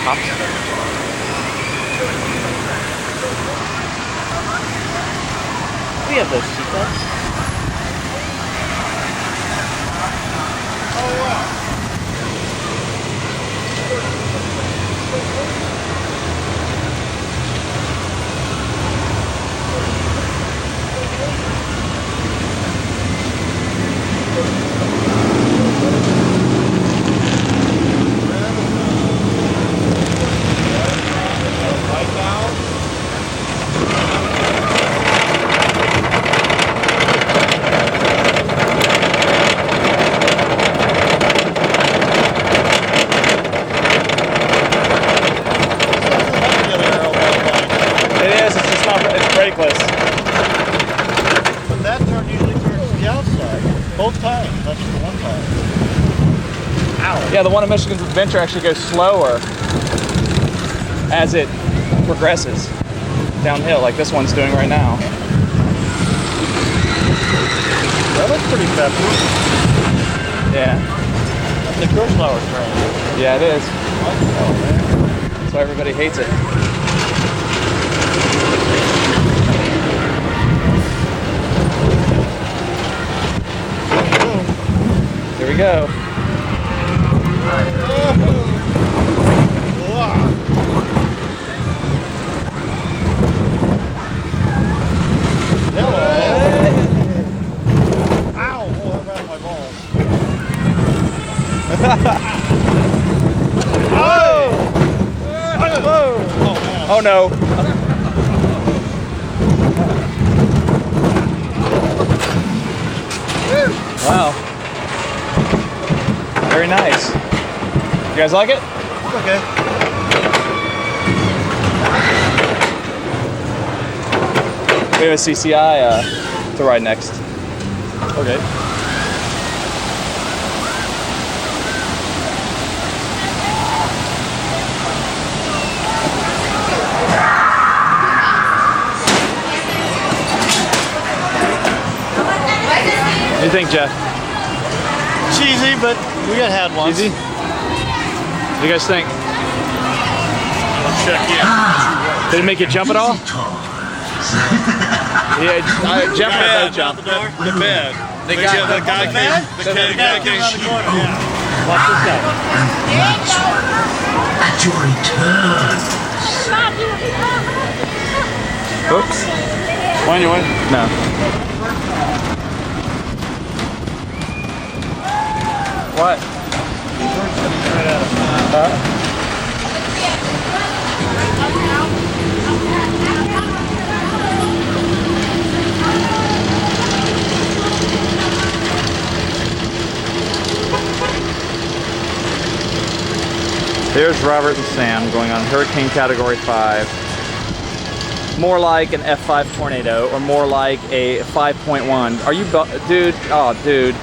Hops. We have those seatbelts. Oh, wow. Brakeless. But that turn usually turns to the outside. Both times. That's the one time. Ow. Yeah, the one in Michigan's Adventure actually goes slower as it progresses downhill, like this one's doing right now. That looks pretty peppery. Yeah. That's the Kurslower train. Yeah, it is. Oh, man. That's why everybody hates it. Here we go. Ow! Oh, that ran my balls. Whoa! Whoa! Oh, man. Oh no. Wow. Very nice. You guys like it? Okay. We have a CCI to ride next. Okay. What do you think, Jeff? Cheesy, but we got had once. Easy? What do you guys think? Let's check in. Did it make you jump at all? Yeah, Jeff had no jump. The bed. The guy came. Watch this guy. At your return. Oops. Why anyway? No. What? Here's Robert and Sam going on Hurricane Category 5. More like an F5 tornado or more like a 5.1. Are you, dude? Oh, dude.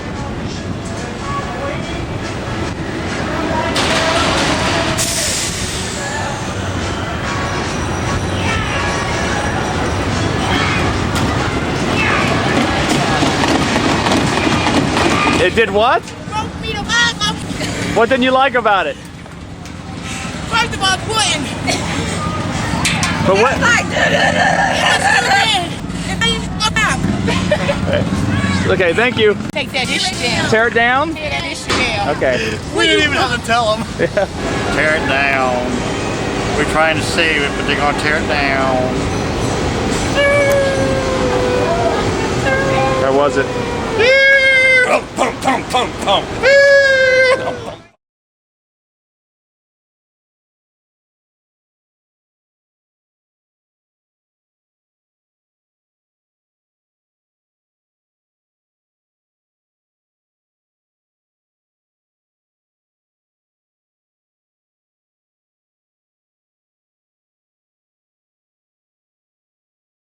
It did what? What didn't you like about it? First of all, Putin. But what? Okay, thank you. Take that issue down. Tear it down? Tear that issue down. Okay. We didn't even have to tell them. Yeah. Tear it down. We're trying to save it, but they're gonna tear it down. How was it? Pump, pump, pump, pump, pump.